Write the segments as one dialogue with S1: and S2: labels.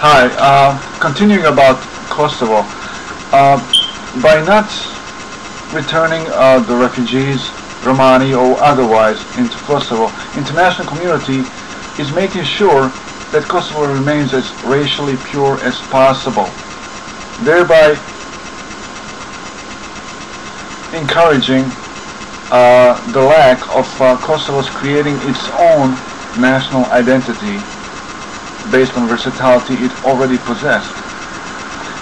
S1: Hi, continuing about Kosovo. By not returning the refugees, Romani or otherwise, into Kosovo, international community is making sure that Kosovo remains as racially pure as possible, thereby encouraging the lack of Kosovo's creating its own national identity based on versatility it already possessed.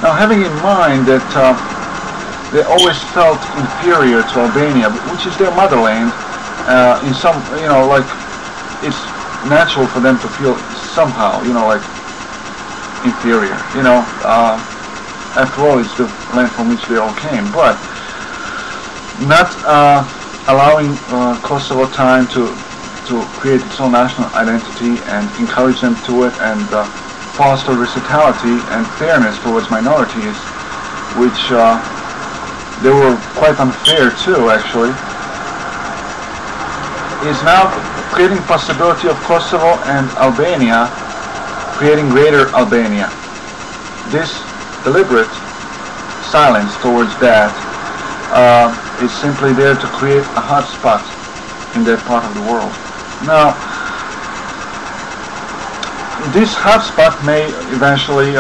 S1: Now, having in mind that they always felt inferior to Albania, which is their motherland, in some, like, it's natural for them to feel somehow, like, inferior, after all, it's the land from which they all came, but not allowing Kosovo time to create its own national identity and encourage them to it and foster versatility and fairness towards minorities, which they were quite unfair to, actually, is now creating possibility of Kosovo and Albania creating greater Albania. This deliberate silence towards that is simply there to create a hot spot in that part of the world. Now, this hotspot may eventually,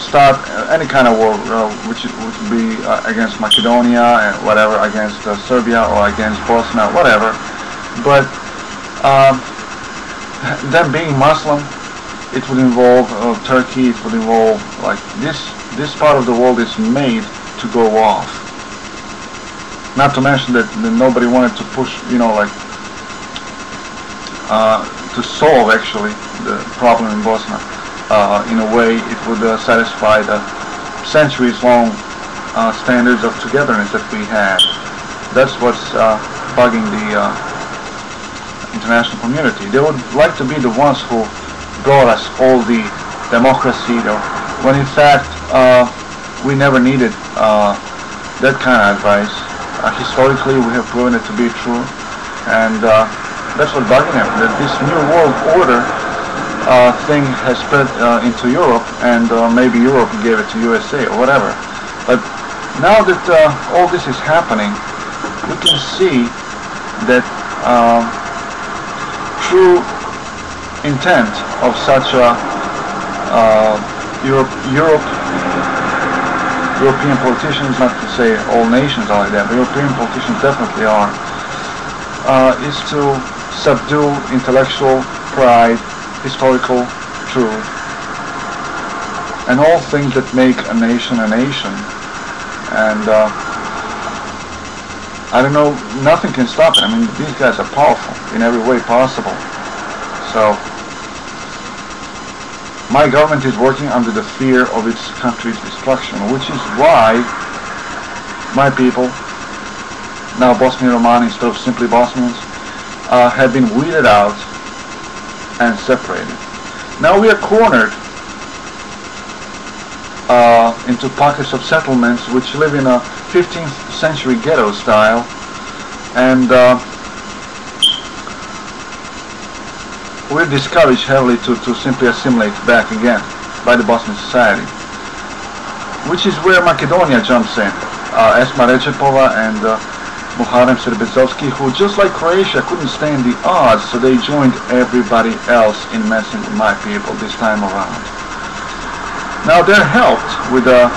S1: start any kind of war, which would be against Macedonia and whatever, against Serbia or against Bosnia, whatever. But them being Muslim, it would involve Turkey. It would involve, like, this part of the world is made to go off. Not to mention that nobody wanted to push, to solve actually the problem in Bosnia in a way it would satisfy the centuries-long standards of togetherness that we had. That's what's bugging the international community. They would like to be the ones who brought us all the democracy, when in fact we never needed that kind of advice. Historically, we have proven it to be true, and that's what's bugging them, that this new world order thing has spread into Europe, and maybe Europe gave it to USA or whatever. But now that all this is happening, we can see that true intent of such a European politicians, not to say all nations are like that, but European politicians definitely are, is to subdue intellectual pride, historical truth, and all things that make a nation a nation. And I don't know, nothing can stop it. I mean, these guys are powerful in every way possible. So my government is working under the fear of its country's destruction, which is why my people, now Bosnian Romani instead of simply Bosnians, have been weeded out and separated. Now we are cornered into pockets of settlements which live in a 15th century ghetto style, and we're discouraged heavily to simply assimilate back again by the Bosnian society, which is where Macedonia jumps in. Esma Recepova and Muharrem Srbezovski, who, just like Croatia, couldn't stand the odds, so they joined everybody else in messing with my people this time around. Now they're helped with the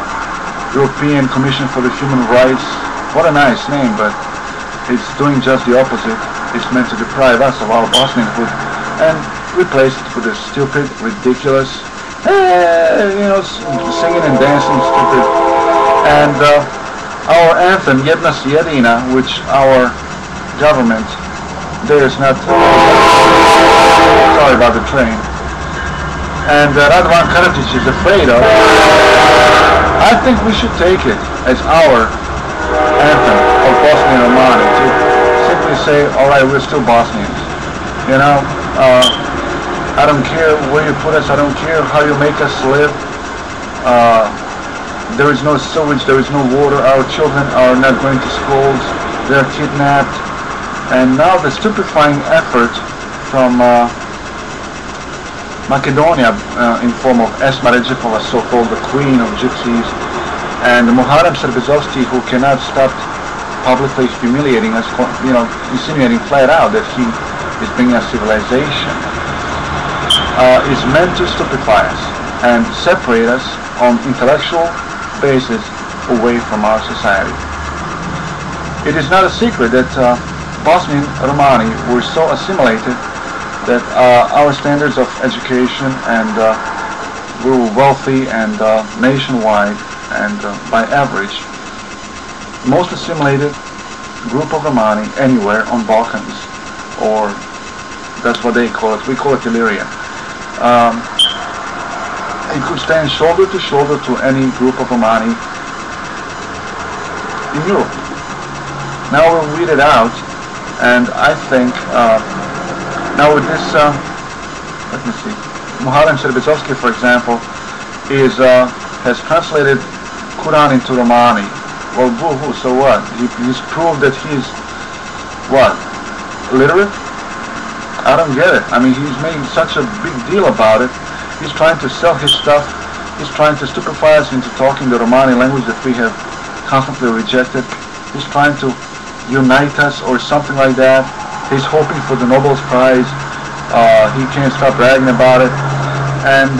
S1: European Commission for the Human Rights. What a nice name, but it's doing just the opposite. It's meant to deprive us of our Bosnianhood and replace it with a stupid, ridiculous, singing and dancing stupid. And our anthem, Jedna si jedina, which our government dares not, sorry about the train, and Radovan Karadzic is afraid of, I think we should take it as our anthem of Bosnia and Romani, to simply say, alright, we're still Bosnians. I don't care where you put us, I don't care how you make us live. There is no sewage, there is no water, our children are not going to schools, they're kidnapped. And now the stupefying effort from Macedonia in form of Esma Regipova, so-called the queen of gypsies, and Muharrem Serbezovsky, who cannot stop publicly humiliating us, insinuating flat out that he is bringing us civilization, is meant to stupefy us and separate us on intellectual basis away from our society. It is not a secret that Bosnian Romani were so assimilated that our standards of education, and we were wealthy and nationwide and by average most assimilated group of Romani anywhere on Balkans, or that's what they call it. We call it Illyria. It could stand shoulder to shoulder to any group of Romani in Europe. Now we'll weed it out, and I think now with this, let me see, Muharrem Serbezovsky, for example, has translated Quran into Romani. Well, boo-hoo, so what? He's proved that he's, what, literate? I don't get it. I mean, he's making such a big deal about it. He's trying to sell his stuff. He's trying to stupefy us into talking the Romani language that we have constantly rejected. He's trying to unite us or something like that. He's hoping for the Nobel Prize. He can't stop bragging about it. And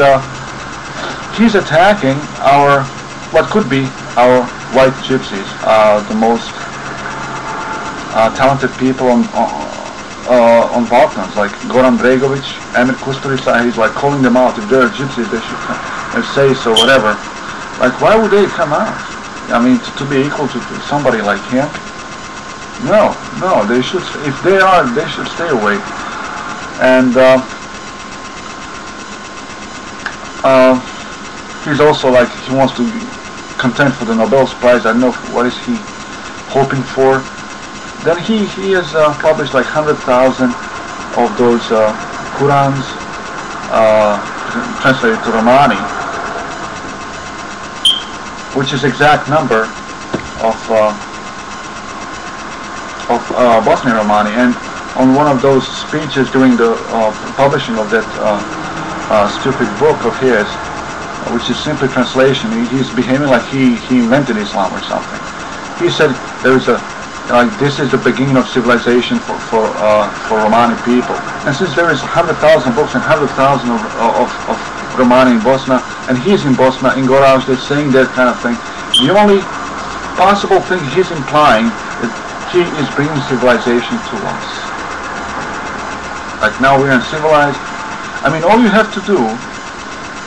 S1: he's attacking our, what could be our white gypsies, the most talented people on Balkans, like Goran Bregovic, Emir Kusturica. He's like calling them out. If they're gypsies, they should come and say so, whatever. Like, why would they come out? I mean, to be equal to somebody like him? No, they should, if they are, they should stay away. And he's also like, he wants to contend for the Nobel Prize. I don't know what is he hoping for. Then he has published like 100,000 of those Qurans translated to Romani, which is exact number of Bosnian Romani. And on one of those speeches during the publishing of that stupid book of his, which is simply translation, he's behaving like he invented Islam or something. He said there is this is the beginning of civilization for Romani people. And since there is 100,000 books and 100,000 of Romani in Bosna, and he's in Bosna, in Gorazde, saying that kind of thing, the only possible thing he's implying that he is bringing civilization to us. Like, now we're uncivilized. I mean, all you have to do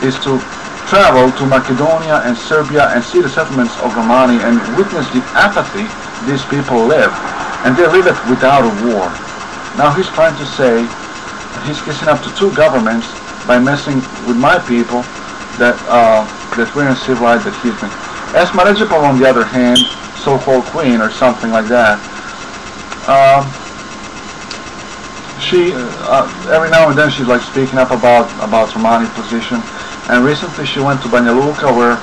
S1: is to travel to Macedonia and Serbia and see the settlements of Romani and witness the apathy these people live, and they live it without a war. Now he's trying to say he's kissing up to two governments by messing with my people, that we're uncivilized, that he's been. Esma Regipova, on the other hand, so-called queen or something like that, she every now and then she's like speaking up about Romani position. And recently she went to Banja Luka, where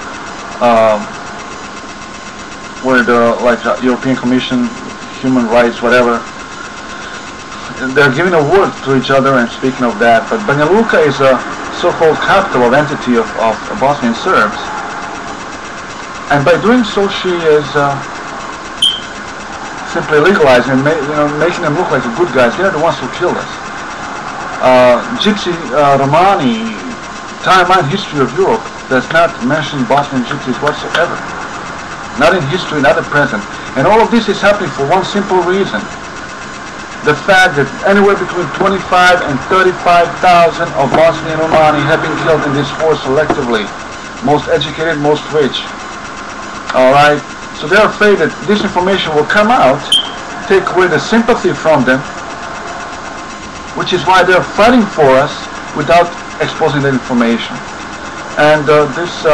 S1: the European Commission, Human Rights, whatever, they're giving awards to each other and speaking of that. But Banja Luka is a so-called capital of entity of Bosnian Serbs, and by doing so she is simply legalizing and making them look like the good guys. They're the ones who killed us. Gypsy Romani, timeline history of Europe does not mention Bosnian gypsies whatsoever. Not in history, not at present. And all of this is happening for one simple reason. The fact that anywhere between 25 and 35,000 of Bosnian Romani have been killed in this war selectively. Most educated, most rich. Alright? So they're afraid that this information will come out, take away the sympathy from them, which is why they're fighting for us without exposing that information. And this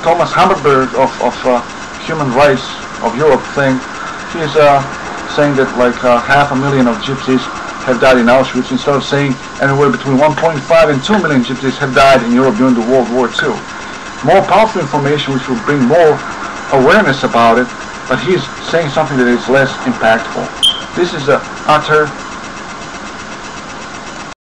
S1: Thomas Hammerberg of Human Rights of Europe thing, he's saying that like 500,000 of gypsies have died in Auschwitz, instead of saying anywhere between 1.5 and 2 million gypsies have died in Europe during the World War II. More powerful information which will bring more awareness about it, but he's saying something that is less impactful. This is an utter